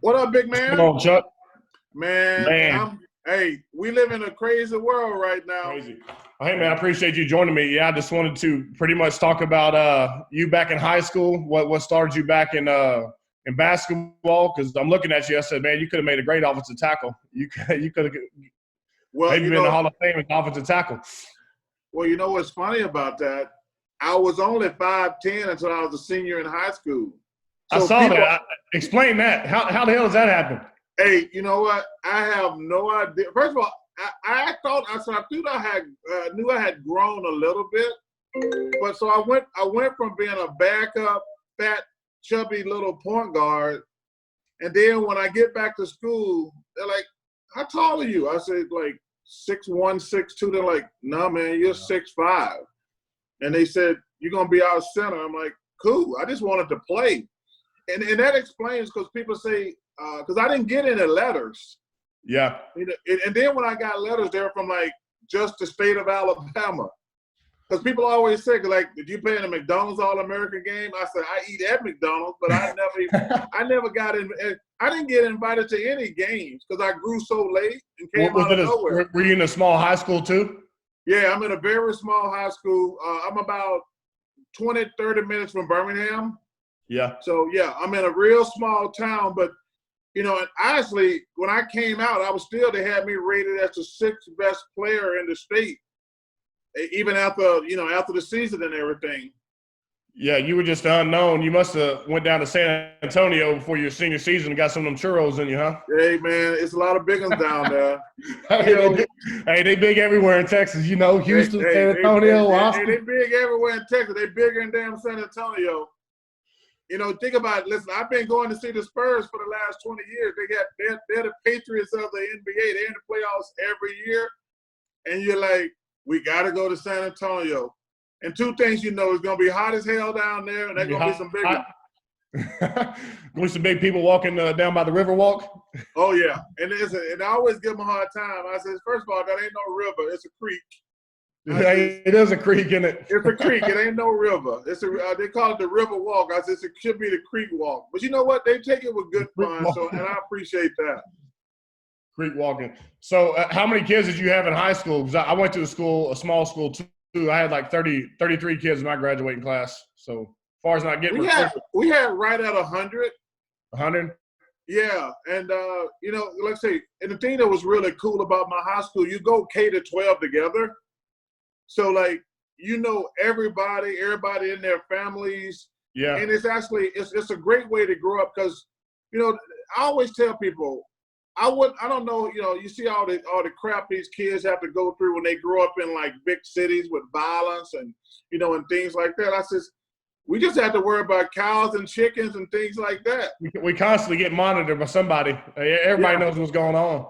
What up, big What's man? going on, Chuck? Man, Man, we live in a crazy world right now. crazy. Well, hey, man, I appreciate you joining me. Yeah, I just wanted to pretty much talk about you back in high school. What started you back in basketball? Because I'm looking at you. I said, man, you could have made a great offensive tackle. You could have Well, maybe been in the Hall of Fame as offensive tackle. well, you know what's funny about that? I was only 5'10" until I was a senior in high school. I So saw people, that. Explain that. How the hell does that happen? hey, you know what? I have no idea. First of all, I thought I had knew I had grown a little bit, but so I went from being a backup, fat, chubby little point guard, and then when I get back to school, they're like, "How tall are you?" I said, "Like 6'1", 6'2". They're like, "No, man, you're 6'5". And they said, "You're gonna be our center." I'm like, "Cool." I just wanted to play, and that explains because people say because I didn't get any letters. Yeah. You know, and then when I got letters, they were from like just the state of Alabama. Because people always say, like, did you play in a McDonald's All-American game? I said, I eat at McDonald's, but I never got in. I didn't get invited to any games because I grew so late and came out of nowhere. Were you in a small high school too? Yeah, I'm in a very small high school. I'm about 20, 30 minutes from Birmingham. Yeah. So, yeah, I'm in a real small town, but you know, and honestly, when I came out, they had me rated as the 6th best player in the state, even after the season and everything. Yeah, you were just unknown. You must have went down to San Antonio before your senior season and got some of them churros in you, huh? Hey, man, it's a lot of big ones down there. Hey, they big everywhere in Texas. You know, Houston, San Antonio, Austin. They big everywhere in Texas. They bigger in damn San Antonio. You know, think about it. Listen, I've been going to see the Spurs for the last 20 years. They're the Patriots of the NBA. They're in the playoffs every year. And you're like, we got to go to San Antonio. And two things you know, it's going to be hot as hell down there, and there's going to be some big ones. Going to be some big people walking down by the river walk. Oh, yeah. And I always give them a hard time. I said, first of all, that ain't no river. It's a creek. It is a creek, isn't it? It's a creek. It ain't no river. They call it the river walk. I said it should be the creek walk. But you know what? They take it with good fun, and I appreciate that. Creek walking. So how many kids did you have in high school? Because I went to a small school too. I had like 33 kids in my graduating class. So as far as not getting we had right at 100. 100? Yeah. And you know, let's say, and the thing that was really cool about my high school, you go K to 12 together. So, like, you know, everybody in their families. Yeah. And it's a great way to grow up because, you know, I always tell people, I don't know, you know, you see all the crap these kids have to go through when they grow up in, like, big cities with violence and, you know, and things like that. I says, we just have to worry about cows and chickens and things like that. We constantly get monitored by somebody. Everybody knows what's going on.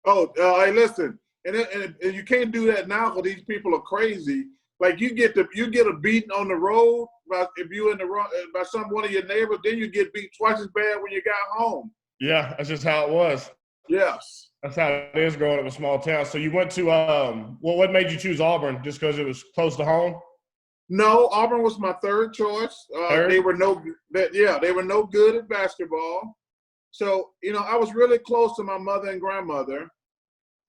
Oh, hey, listen. And you can't do that now because these people are crazy. Like you get a beating on the road if you in the wrong by one of your neighbors, then you get beat twice as bad when you got home. Yeah, that's just how it was. Yes, that's how it is growing up in a small town. So you went to what made you choose Auburn? Just because it was close to home? No, Auburn was my third choice. They were no good at basketball. So you know, I was really close to my mother and grandmother.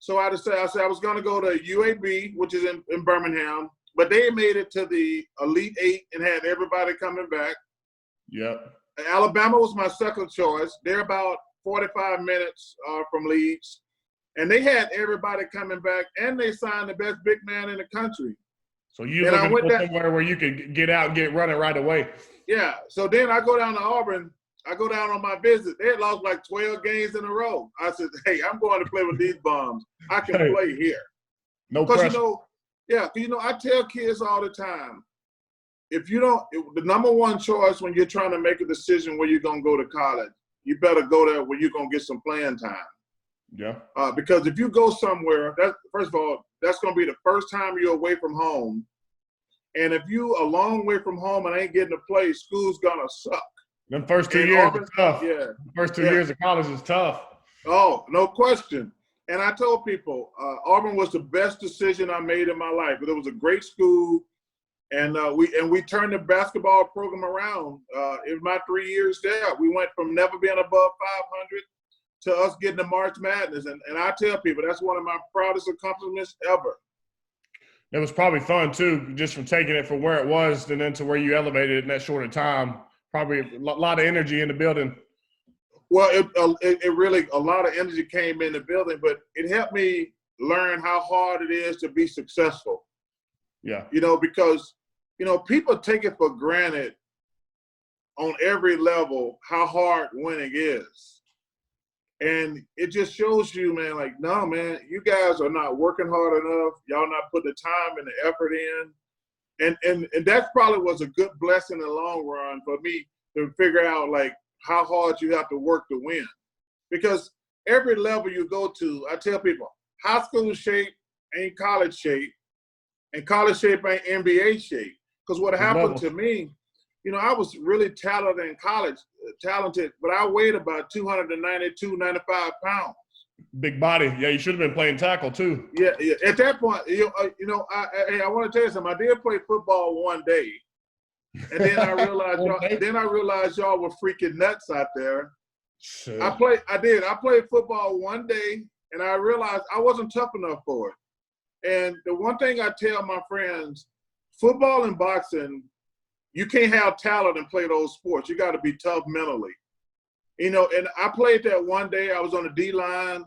So I said I was going to go to UAB, which is in Birmingham, but they made it to the Elite Eight and had everybody coming back. Yep. Alabama was my second choice. They're about 45 minutes from Leeds, and they had everybody coming back, and they signed the best big man in the country. So you looking for somewhere where you could get out and get running right away. Yeah. So then I go down to Auburn. I go down on my visit. They had lost like 12 games in a row. I said, hey, I'm going to play with these bums. I can play here. No pressure. You know, I tell kids all the time, the number one choice when you're trying to make a decision where you're going to go to college, you better go there where you're going to get some playing time. Yeah. Because if you go somewhere, first of all, that's going to be the first time you're away from home. And if you a long way from home and ain't getting to play, school's going to suck. Them first 2 years Auburn, are tough. Yeah. The first 2 years of college is tough. Oh, no question. And I told people, Auburn was the best decision I made in my life. It was a great school. And we turned the basketball program around. In my 3 years there, we went from never being above 500 to us getting the March Madness. And I tell people that's one of my proudest accomplishments ever. It was probably fun too, just from taking it from where it was and then to where you elevated it in that short of time. Probably a lot of energy in the building. Well, it really, a lot of energy came in the building, but it helped me learn how hard it is to be successful. Yeah. Because, people take it for granted on every level how hard winning is. And it just shows you, man, like, no, man, you guys are not working hard enough. Y'all not putting the time and the effort in. And that probably was a good blessing in the long run for me to figure out, like, how hard you have to work to win. Because every level you go to, I tell people, high school shape ain't college shape, and college shape ain't NBA shape. Because what happened to me, I was really talented in college, but I weighed about 292, 95 pounds. Big body. Yeah, you should have been playing tackle too. Yeah. At that point, I want to tell you something. I did play football one day, and then I realized y'all were freaking nuts out there. Sure. I played football one day, and I realized I wasn't tough enough for it. And the one thing I tell my friends, football and boxing, you can't have talent and play those sports. You got to be tough mentally. And I played that one day. I was on the D-line,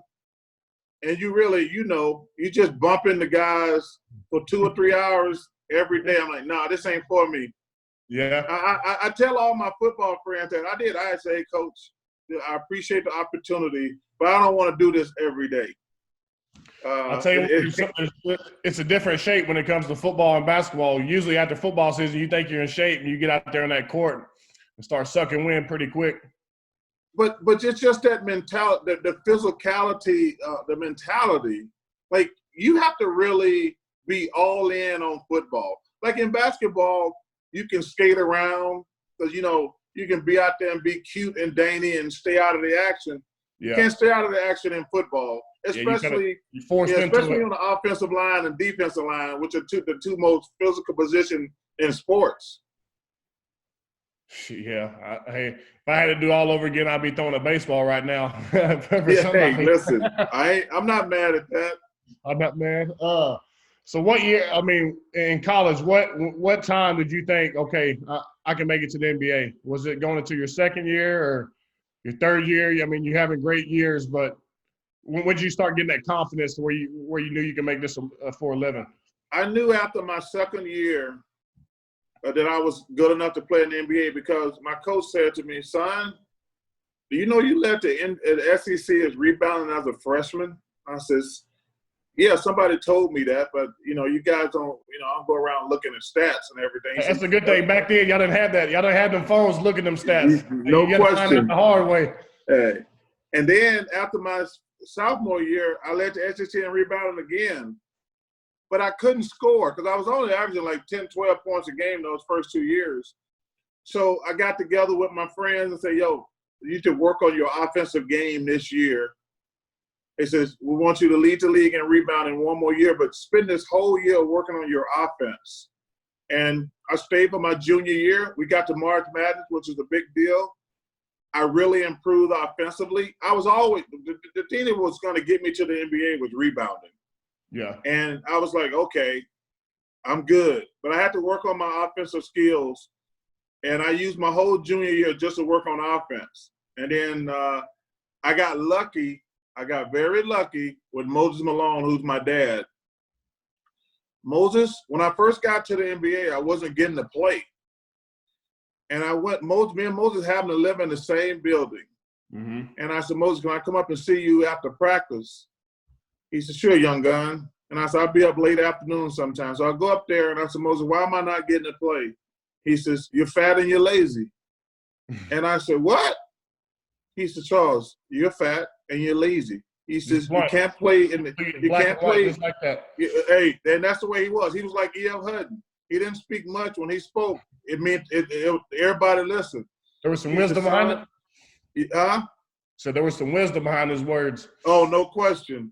and you really, you just bumping the guys for 2 or 3 hours every day. I'm like, nah, this ain't for me. Yeah. I tell all my football friends that I say, hey, Coach, I appreciate the opportunity, but I don't want to do this every day. I'll tell you, it's a different shape when it comes to football and basketball. Usually after football season, you think you're in shape and you get out there in that court and start sucking wind pretty quick. But it's just that mentality, the physicality, the mentality. Like, you have to really be all in on football. Like in basketball, you can skate around because, you can be out there and be cute and dainty and stay out of the action. Yeah. You can't stay out of the action in football, especially on the offensive line and defensive line, which are the two most physical positions in sports. Yeah. Hey, if I had to do all over again, I'd be throwing a baseball right now. Hey, listen, I'm not mad at that. I'm not mad. So what year, in college, what time did you think, okay, I can make it to the NBA? Was it going into your second year or your third year? You're having great years, but when did you start getting that confidence where you knew you could make this for a living? I knew after my second year that I was good enough to play in the NBA because my coach said to me, son, do you know you led the SEC as rebounding as a freshman? I says, yeah, somebody told me that, but, you guys don't, I don't go around looking at stats and everything. That's a good thing. Back then, y'all didn't have that. Y'all didn't have them phones looking them stats. No you question. Find out the hard way. And then after my sophomore year, I led the SEC in rebounding again. But I couldn't score because I was only averaging like 10, 12 points a game those first 2 years. So I got together with my friends and said, yo, you should work on your offensive game this year. It says, we want you to lead the league in rebounding one more year, but spend this whole year working on your offense. And I stayed for my junior year. We got to March Madness, which is a big deal. I really improved offensively. I was always – the thing that was going to get me to the NBA was rebounding. Yeah. And I was like, okay, I'm good. But I had to work on my offensive skills, and I used my whole junior year just to work on offense. And then I got lucky. I got very lucky with Moses Malone, who's my dad. Moses, when I first got to the NBA, I wasn't getting to play. And me and Moses happened to live in the same building. Mm-hmm. And I said, Moses, can I come up and see you after practice? He said, sure, young gun. And I said, I'll be up late afternoon sometime. So I go up there and I said, Moses, why am I not getting to play? He says, you're fat and you're lazy. And I said, what? He said, Charles, you're fat and you're lazy. He says, you can't play you can't play just like that. Hey, and that's the way he was. He was like E.L. Hutton. He didn't speak much. When he spoke, it meant everybody listened. There was some wisdom behind it? So there was some wisdom behind his words. Oh, no question.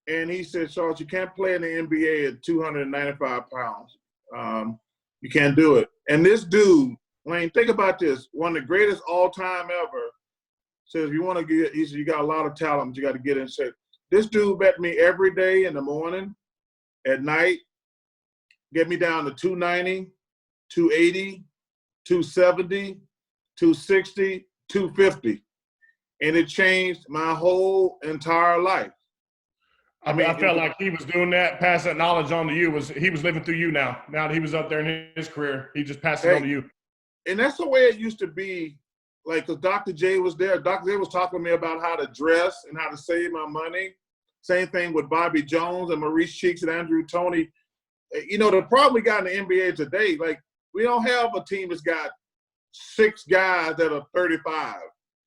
And he said, Charles, you can't play in the NBA at 295 pounds. You can't do it. And this dude, Lane, think about this. One of the greatest all-time ever says, if you want to get, he said, you got a lot of talent, you got to get in shape. This dude bet me every day in the morning, at night, get me down to 290, 280, 270, 260, 250. And it changed my whole entire life. I mean, I felt like he was doing that, pass that knowledge on to you. He was living through you now. Now that he was up there in his career, he just passed it on to you. And that's the way it used to be. Like, because Dr. J was there. Dr. J was talking to me about how to dress and how to save my money. Same thing with Bobby Jones and Maurice Cheeks and Andrew Toney. You know, the problem we got in the NBA today, like, we don't have a team that's got 6 guys that are 35.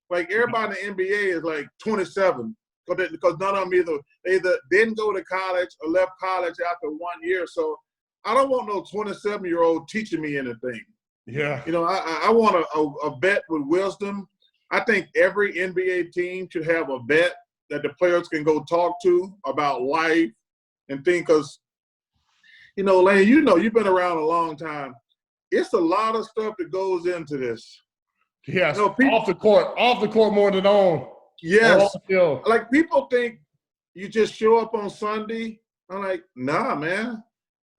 Like, everybody in the NBA is like 27 because none of them either didn't go to college or left college after 1 year. So I don't want no 27-year-old teaching me anything. Yeah. You know, I want a vet with wisdom. I think every NBA team should have a vet that the players can go talk to about life and think, because, you know, Lane, you know, you've been around a long time. It's a lot of stuff that goes into this. Yes, you know, off the court more than on. Yes. Like, people think you just show up on Sunday. I'm like, nah, man.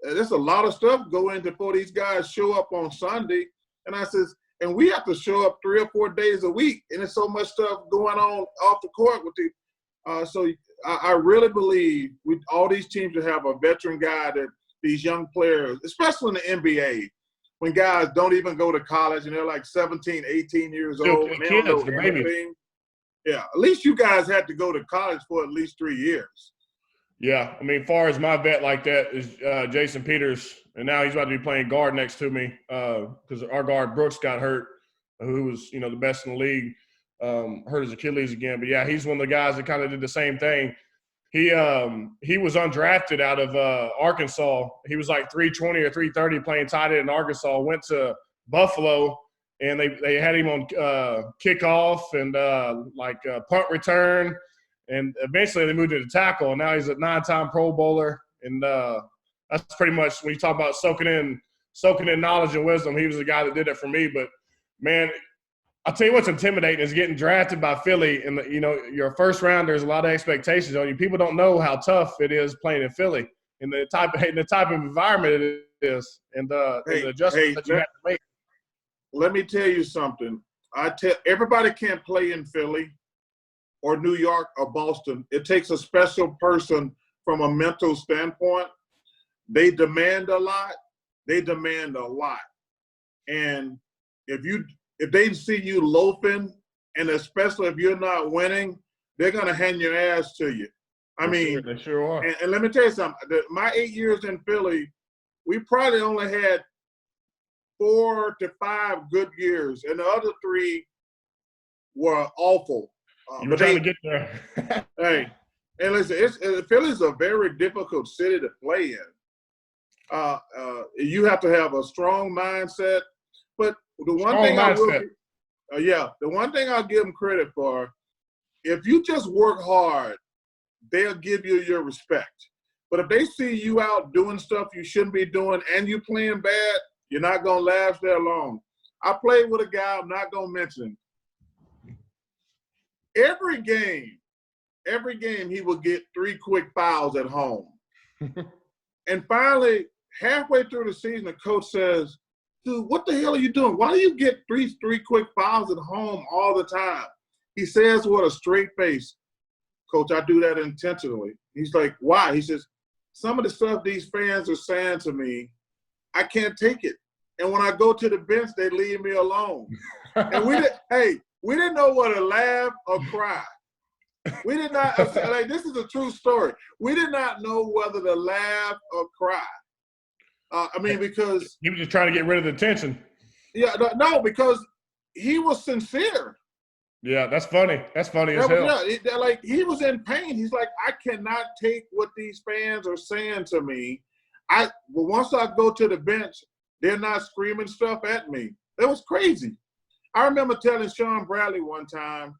There's a lot of stuff go in before these guys show up on Sunday. And I says, and we have to show up 3 or 4 days a week. And there's so much stuff going on off the court with the so I really believe all these teams should have a veteran guy that these young players, especially in the NBA, when guys don't even go to college and they're like 17, 18 years old and they don't know anything. Yeah, at least you guys had to go to college for at least 3 years. Yeah, I mean, as far as my vet like that is Jason Peters, and now he's about to be playing guard next to me because our guard Brooks got hurt, who was, you know, the best in the league, hurt his Achilles again. But yeah, he's one of the guys that kind of did the same thing. He was undrafted out of Arkansas. He was like 320 or 330 playing tight end in Arkansas. Went to Buffalo, and they had him on kickoff and punt return. And eventually they moved to the tackle, and now he's a 9-time Pro Bowler. And that's pretty much when you talk about soaking in knowledge and wisdom. He was the guy that did it for me. But, man, I'll tell you what's intimidating is getting drafted by Philly. And, you know, your first round, there's a lot of expectations on you. People don't know how tough it is playing in Philly and the type of environment it is and the adjustments that you have to make. Let me tell you something. Everybody can't play in Philly or New York or Boston. It takes a special person from a mental standpoint. They demand a lot. And if they see you loafing, and especially if you're not winning, they're going to hand your ass to you. I mean, they sure are. And let me tell you something. My 8 years in Philly, we probably only had 4 to 5 good years, and the other 3 were awful. You were trying to get there. Hey, and listen, Philly's a very difficult city to play in. You have to have a strong mindset. But the one thing I'll give them credit for, if you just work hard, they'll give you your respect. But if they see you out doing stuff you shouldn't be doing and you playing bad, you're not going to last there long. I played with a guy I'm not going to mention. Every game he would get 3 quick fouls at home. And finally, halfway through the season, the coach says, dude, what the hell are you doing? Why do you get three quick fouls at home all the time? He says with a straight face, Coach, I do that intentionally. He's like, why? He says, some of the stuff these fans are saying to me, I can't take it. And when I go to the bench, they leave me alone. And we didn't know whether to laugh or cry. We did not, like, this is a true story. We did not know whether to laugh or cry. Because – he was just trying to get rid of the tension. Yeah, no, because he was sincere. Yeah, that's funny. That's funny as hell. Yeah, like, he was in pain. He's like, I cannot take what these fans are saying to me. But once I go to the bench, they're not screaming stuff at me. It was crazy. I remember telling Sean Bradley one time,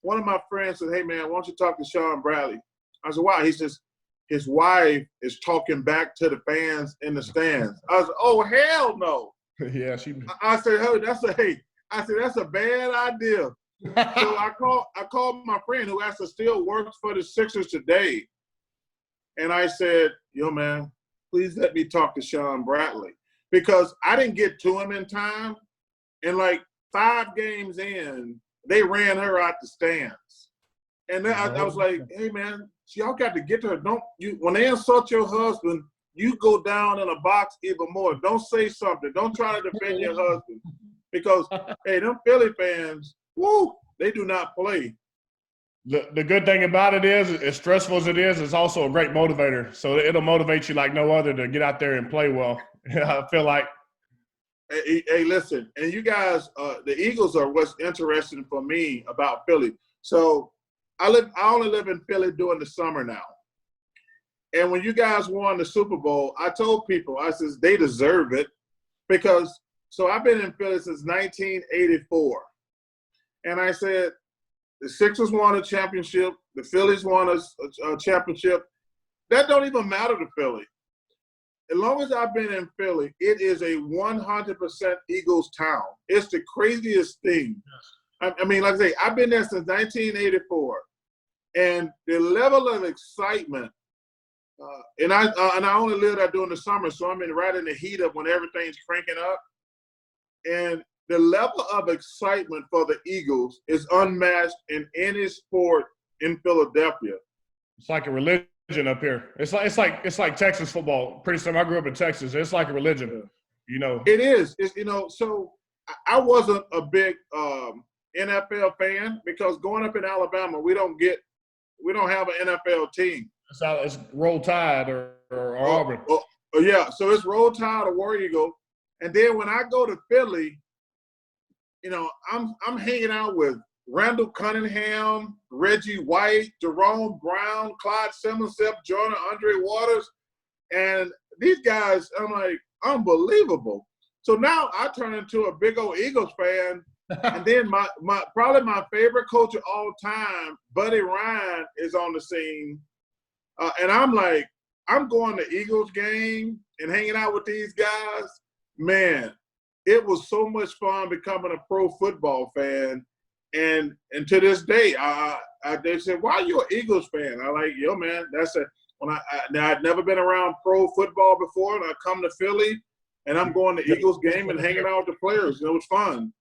one of my friends said, hey, man, why don't you talk to Sean Bradley? I said, why? He says, his wife is talking back to the fans in the stands. I was, oh, hell no. Yeah, I said, hey, that's a bad idea. So I called my friend who actually still works for the Sixers today. And I said, yo, man, please let me talk to Charles Barkley. Because I didn't get to him in time. And like 5 games in, they ran her out the stands. And then I was like, hey, man, y'all got to get to her. When they insult your husband, you go down in a box even more. Don't say something. Don't try to defend your husband. Because, hey, them Philly fans, woo, they do not play. The good thing about it is, as stressful as it is, it's also a great motivator. So it'll motivate you like no other to get out there and play well. I feel like. Hey, listen, and you guys, the Eagles are what's interesting for me about Philly. So I only live in Philly during the summer now. And when you guys won the Super Bowl, I told people, I said, they deserve it because so I've been in Philly since 1984. And I said, the Sixers won a championship. The Phillies won a championship. That don't even matter to Philly. As long as I've been in Philly, it is a 100% Eagles town. It's the craziest thing. I mean, like I say, I've been there since 1984. And the level of excitement, and I only live there during the summer, so I'm right in the heat of when everything's cranking up. And the level of excitement for the Eagles is unmatched in any sport in Philadelphia. It's like a religion up here. It's like Texas football. Pretty soon, I grew up in Texas. It's like a religion, you know. It is. It's, you know, so I wasn't a big NFL fan because growing up in Alabama, we don't have an NFL team. It's Roll Tide or Auburn. Yeah, so it's Roll Tide or War Eagle. And then when I go to Philly, you know, I'm hanging out with Randall Cunningham, Reggie White, Jerome Brown, Clyde Simmons, Jordan, Andre Waters. And these guys, I'm like, unbelievable. So now I turn into a big old Eagles fan. And then probably my favorite coach of all time, Buddy Ryan, is on the scene. And I'm like, I'm going to Eagles game and hanging out with these guys. Man, it was so much fun becoming a pro football fan. And to this day, they said, why are you an Eagles fan? I like, yo, man, I'd never been around pro football before, and I come to Philly, and I'm going to Eagles game and hanging out with the players. It was fun.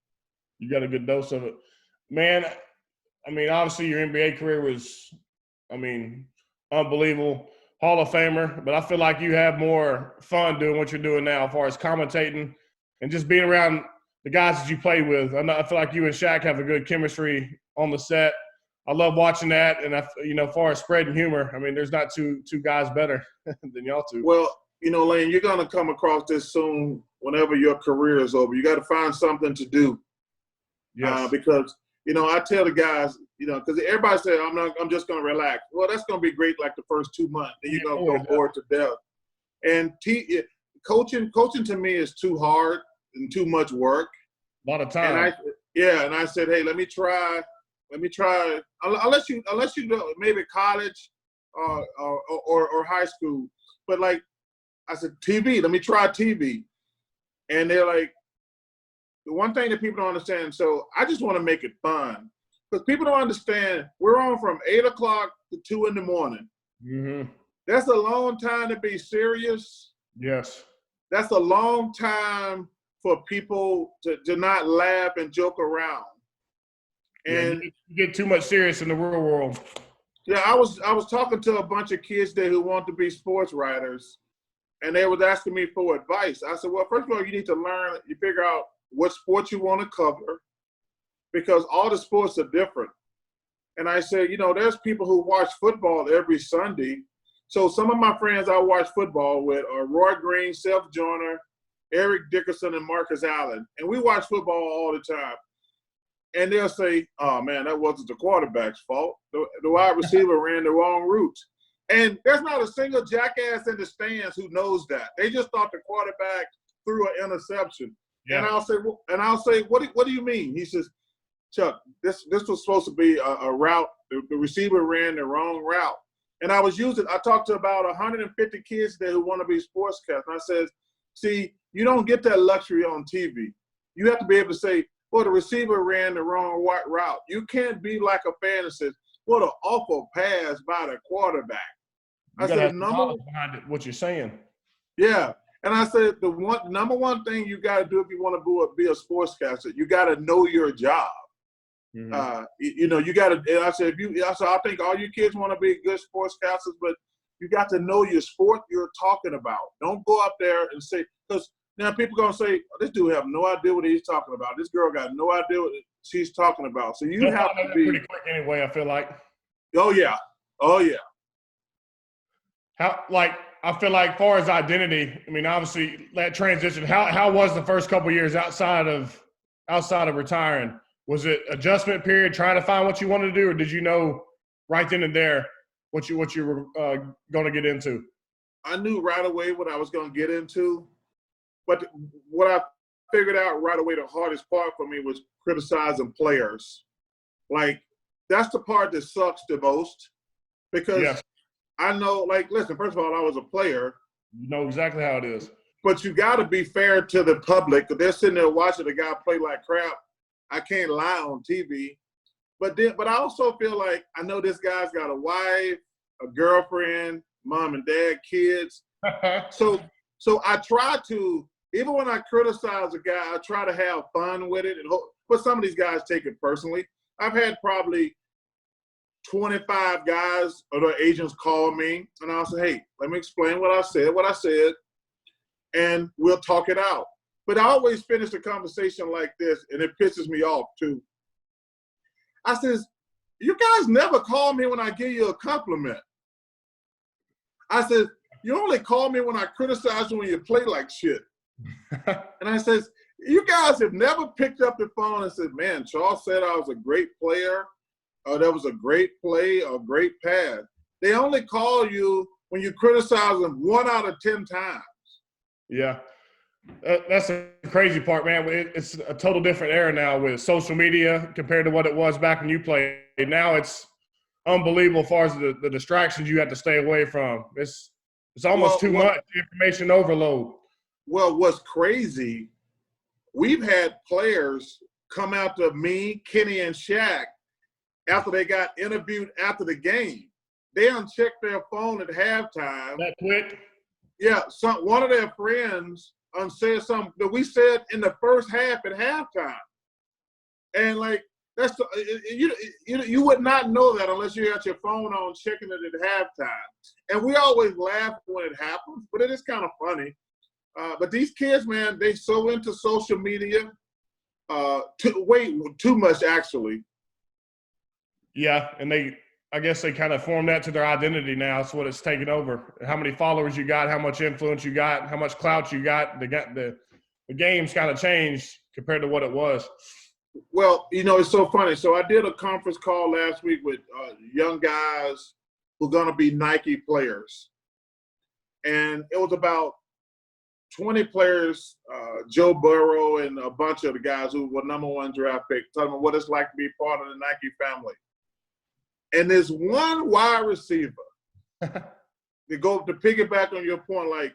You got a good dose of it. Man, I mean, obviously your NBA career was, unbelievable. Hall of Famer, but I feel like you have more fun doing what you're doing now as far as commentating and just being around the guys that you play with. I feel like you and Shaq have a good chemistry on the set. I love watching that, and as far as spreading humor, there's not two guys better than y'all two. Well, Lane, you're gonna come across this soon. Whenever your career is over, you got to find something to do. Yes. Because I tell the guys, because everybody says I'm just gonna relax. Well, that's gonna be great like the first 2 months, then you're gonna go bored to death. And coaching to me is too hard and too much work. A lot of time. And I said, hey, let me try. Unless you do maybe college or high school, but like I said, TV. Let me try TV. And they're like, the one thing that people don't understand. So I just want to make it fun because people don't understand. We're on from 8 o'clock to 2 in the morning. Mm-hmm. That's a long time to be serious. Yes. That's a long time for people to not laugh and joke around. And you get too much serious in the real world. Yeah, I was talking to a bunch of kids there who want to be sports writers, and they was asking me for advice. I said, well, first of all, you need to figure out what sports you want to cover, because all the sports are different. And I said, there's people who watch football every Sunday. So some of my friends I watch football with are Roy Green, Seth Joyner, Eric Dickerson, and Marcus Allen. And we watch football all the time. And they'll say, oh, man, that wasn't the quarterback's fault. The wide receiver ran the wrong routes. And there's not a single jackass in the stands who knows that. They just thought the quarterback threw an interception. Yeah. And I'll say, what do you mean? He says, Chuck, this was supposed to be a route. The receiver ran the wrong route. And I talked to about 150 kids there who want to be sportscasters. And I said, see, you don't get that luxury on TV. You have to be able to say, well, the receiver ran the wrong route. You can't be like a fan that says, what an awful pass by the quarterback. I said, behind it, what you're saying. Yeah. And I said, number one thing you got to do if you want to be a sportscaster, you got to know your job. Mm-hmm. You got to. I said, I think all you kids want to be good sportscasters, but you got to know your sport you're talking about. Don't go up there and say, because now people gonna say, oh, this dude have no idea what he's talking about. This girl got no idea what she's talking about. So you have to be pretty quick anyway. I feel like. Oh yeah. I feel like, far as identity, I mean, obviously that transition. How was the first couple of years outside of retiring? Was it adjustment period, trying to find what you wanted to do, or did you know right then and there what you were going to get into? I knew right away what I was going to get into, but what I figured out right away, the hardest part for me was criticizing players. Like, that's the part that sucks the most, because yes. I know, like, listen, first of all, I was a player. You know exactly how it is. But you got to be fair to the public, because they're sitting there watching the guy play like crap. I can't lie on TV. But I also feel like I know this guy's got a wife, a girlfriend, mom and dad, kids. So I try to, even when I criticize a guy, I try to have fun with it. But some of these guys take it personally. I've had probably 25 guys or their agents call me, and I'll say, hey, let me explain what I said, and we'll talk it out. But I always finish the conversation like this, and it pisses me off too. I says, you guys never call me when I give you a compliment. I said, you only call me when I criticize you when you play like shit. And I says, you guys have never picked up the phone and said, man, Charles said I was a great player, or that was a great play or great pass. They only call you when you criticize them 1 out of 10 times. Yeah. That's the crazy part, man. It's a total different era now with social media compared to what it was back when you played. Now it's unbelievable as far as the distractions you have to stay away from. It's almost too much information overload. Well, what's crazy, we've had players come out to me, Kenny, and Shaq after they got interviewed after the game. They unchecked their phone at halftime. That quick? Yeah, one of their friends said something that we said in the first half at halftime, and like you would not know that unless you had your phone on checking it at halftime. And we always laugh when it happens, but it is kind of funny. But these kids, man, they so into social media, too much actually. Yeah, and I guess they kind of form that to their identity now. That's what it's taken over. How many followers you got, how much influence you got, how much clout you got. The game's kind of changed compared to what it was. Well, it's so funny. So I did a conference call last week with young guys who are going to be Nike players. And it was about 20 players, Joe Burrow and a bunch of the guys who were #1 draft pick, telling them what it's like to be part of the Nike family. And there's one wide receiver to piggyback on your point, like,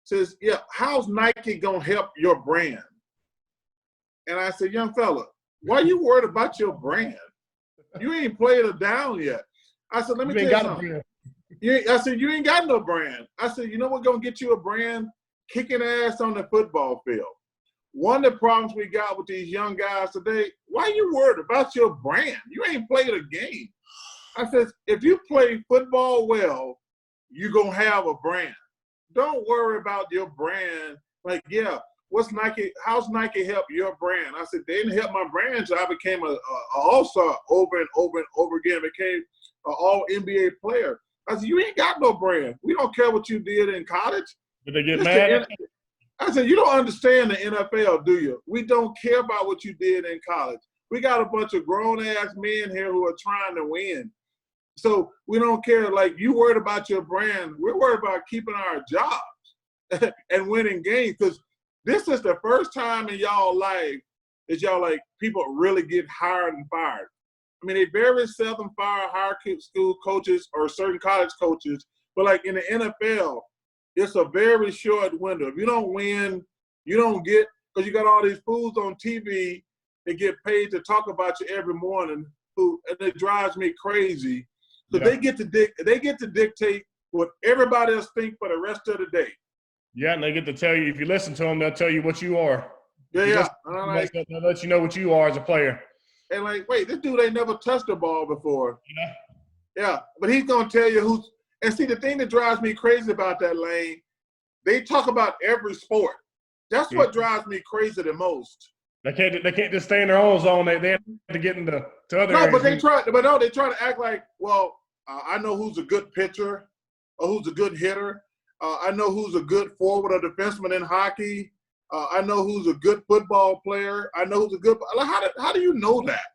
says, yeah, how's Nike going to help your brand? And I said, young fella, why are you worried about your brand? You ain't played it down yet. I said, let me tell you something. I said, you ain't got no brand. I said, you know what's going to get you a brand? Kicking ass on the football field. One of the problems we got with these young guys today, why are you worried about your brand? You ain't played a game. I said, if you play football well, you're going to have a brand. Don't worry about your brand. Like, yeah, how's Nike help your brand? I said, they didn't help my brand, so I became an all-star over and over and over again, became an all-NBA player. I said, you ain't got no brand. We don't care what you did in college. Did they get mad? I said, you don't understand the NFL, do you? We don't care about what you did in college. We got a bunch of grown-ass men here who are trying to win. So we don't care. Like, you worried about your brand. We're worried about keeping our jobs and winning games, because this is the first time in y'all life that y'all, like, people really get hired and fired. I mean, they very seldom fire high school coaches or certain college coaches. But like in the NFL, it's a very short window. If you don't win, you don't get, because you got all these fools on TV that get paid to talk about you every morning, and it drives me crazy. So they get to dictate what everybody else thinks for the rest of the day. Yeah, and they get to tell you, if you listen to them, they'll tell you what you are. Yeah. They'll let you know what you are as a player. And like, wait, this dude ain't never touched a ball before. Yeah. Yeah, but he's going to tell you who's – and see, the thing that drives me crazy about that, Lane, they talk about every sport. That's what drives me crazy the most. They can't just stay in their own zone. They have to get into other areas. But they try to act like, well, I know who's a good pitcher or who's a good hitter. I know who's a good forward or defenseman in hockey. I know who's a good football player. I know who's a good – like, how do you know that?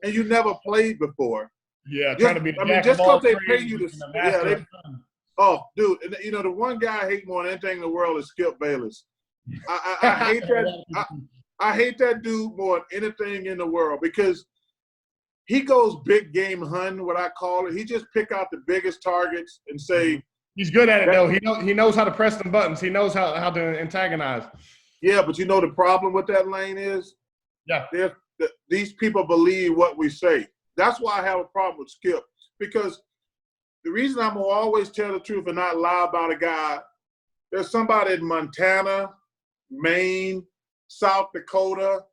And you never played before. Yeah, trying to be just because they pay you to – oh, dude, you know, the one guy I hate more than anything in the world is Skip Bayless. I hate that. I hate that dude more than anything in the world because he goes big game hunting, what I call it. He just pick out the biggest targets and say – He's good at it, though. He knows how to press them buttons. He knows how to antagonize. Yeah, but you know the problem with that, Lane, is these people believe what we say. That's why I have a problem with Skip. Because the reason I'm going to always tell the truth and not lie about a guy, there's somebody in Montana, Maine, South Dakota.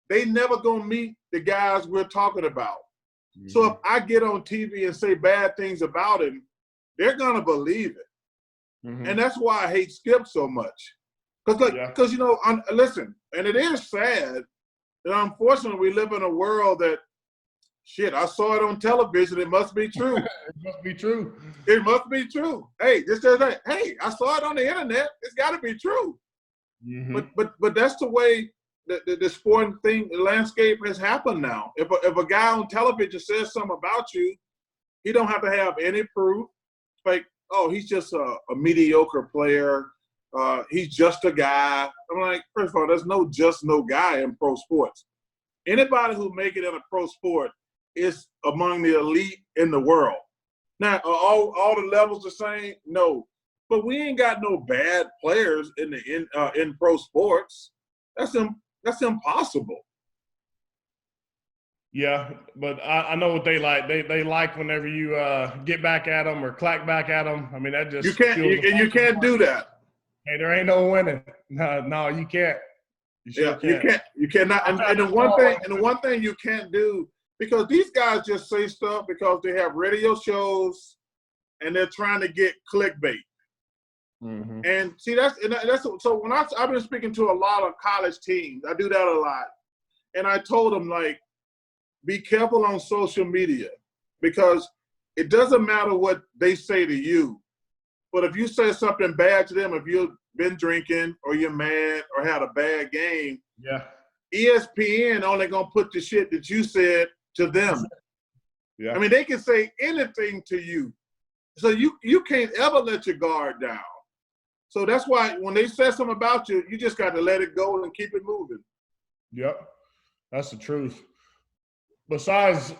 They never going to meet the guys we're talking about. Mm-hmm. So if I get on TV and say bad things about him, they're going to believe it. Mm-hmm. And that's why I hate Skip so much. Because, you know, listen, and it is sad that unfortunately we live in a world that, shit, I saw it on television. It must be true. It must be true. It must be true. Hey, just as that. Hey, I saw it on the internet. It's got to be true. Mm-hmm. But that's the way the sporting thing, the landscape has happened now. If a guy on television says something about you, he don't have to have any proof. Like, oh, he's just a mediocre player. He's just a guy. I'm like, first of all, there's no guy in pro sports. Anybody who make it in a pro sport is among the elite in the world. Now, are all the levels the same? No. But we ain't got no bad players in pro sports. That's impossible. Yeah, but I know what they like. They like whenever you get back at them or clack back at them. I mean, that just you can't do that. Hey, there ain't no winning. No, you can't. You cannot. And the one thing you can't do, because these guys just say stuff because they have radio shows and they're trying to get clickbait. Mm-hmm. And see, that's so when I've been speaking to a lot of college teams, I do that a lot, and I told them, like, be careful on social media because it doesn't matter what they say to you. But if you say something bad to them, if you've been drinking or you're mad or had a bad game, ESPN only going to put the shit that you said to them. Yeah. I mean, they can say anything to you. So you can't ever let your guard down. So that's why when they say something about you, you just got to let it go and keep it moving. Yep, that's the truth. Besides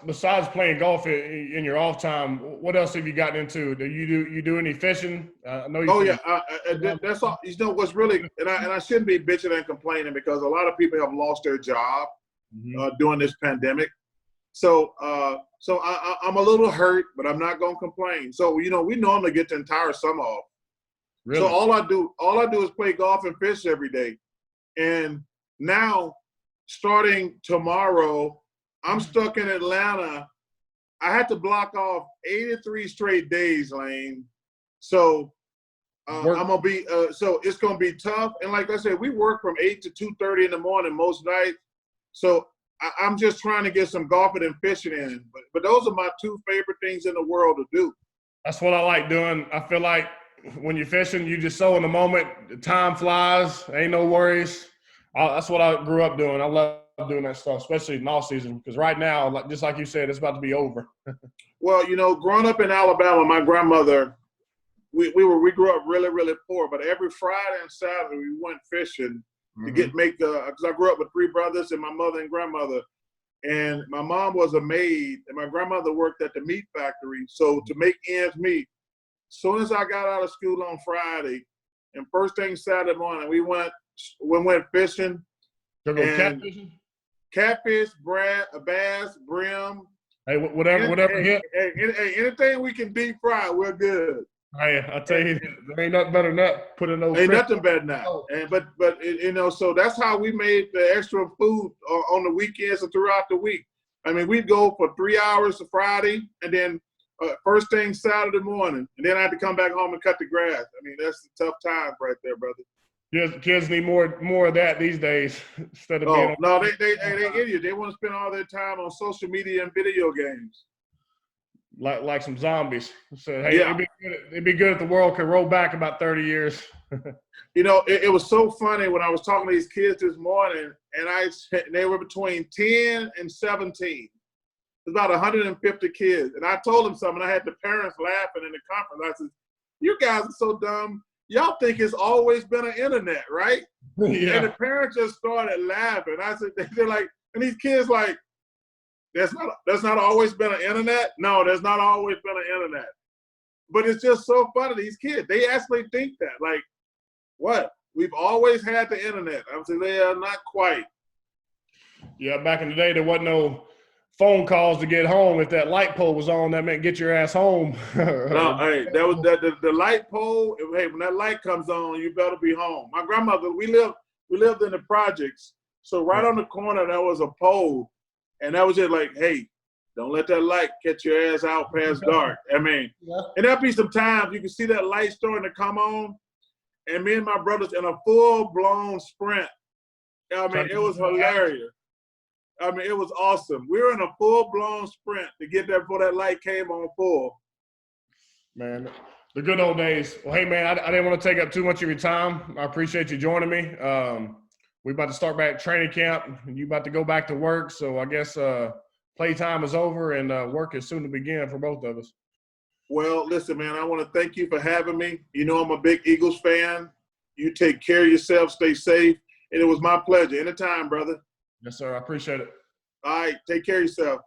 playing golf in your off time, what else have you gotten into? Do you do any fishing? I know you. That's all. You know what's really, and I shouldn't be bitching and complaining because a lot of people have lost their job during this pandemic. So I'm a little hurt, but I'm not gonna complain. So you know, we normally get the entire summer off. Really? So all I do is play golf and fish every day. And now, starting tomorrow, I'm stuck in Atlanta. I had to block off 83 straight days, Lane. So I'm gonna be. So it's gonna be tough. And like I said, we work from 8 to 2:30 in the morning most nights. So I'm just trying to get some golfing and fishing in. But those are my two favorite things in the world to do. That's what I like doing. I feel like when you're fishing, you just so in the moment. The time flies. Ain't no worries. That's what I grew up doing. I love doing that stuff, especially in off season, because right now, just like you said, it's about to be over. Well, you know, growing up in Alabama, my grandmother, we grew up really, really poor, but every Friday and Saturday we went fishing to make because I grew up with three brothers and my mother and grandmother. And my mom was a maid, and my grandmother worked at the meat factory. So to make ends meet, as soon as I got out of school on Friday, and first thing Saturday morning, we went fishing. Go catfishing? Catfish, bass, brim. Hey, whatever hit. Hey, anything we can deep fry, we're good. Hey, I tell you, there ain't nothing better than that. Put in those. Ain't nothing better than that. And but so that's how we made the extra food on the weekends and throughout the week. I mean, we'd go for 3 hours on Friday, and then first thing Saturday morning, and then I had to come back home and cut the grass. I mean, that's the tough times right there, brother. Kids need more of that these days instead of being. No, they idiots. They want to spend all their time on social media and video games. Like some zombies. So, hey, yeah. it'd be good if the world could roll back about 30 years. It was so funny when I was talking to these kids this morning, and they were between 10 and 17. It was about 150 kids. And I told them something. I had the parents laughing in the conference. I said, you guys are so dumb. Y'all think it's always been an internet, right? Yeah. And the parents just started laughing. I said, they're like, and these kids like, That's not always been an internet. No, there's not always been an internet. But it's just so funny. These kids, they actually think that. Like, what? We've always had the internet. I'm saying, yeah, not quite. Yeah, back in the day, there wasn't no phone calls to get home. If that light pole was on, that meant get your ass home. No, hey, that was the light pole. Hey, when that light comes on, you better be home. My grandmother, we lived in the projects. So right on the corner, there was a pole. And that was just like, hey, don't let that light catch your ass out past dark. I mean, and there'll be some times you can see that light starting to come on, and me and my brothers in a full-blown sprint. I mean, it was hilarious. I mean, it was awesome. We were in a full-blown sprint to get there before that light came on full. Man, the good old days. Well, hey, man, I didn't want to take up too much of your time. I appreciate you joining me. We're about to start back training camp, and you're about to go back to work. So I guess playtime is over, and work is soon to begin for both of us. Well, listen, man, I want to thank you for having me. You know I'm a big Eagles fan. You take care of yourself, stay safe, and it was my pleasure. Anytime, brother. Yes, sir. I appreciate it. All right. Take care of yourself.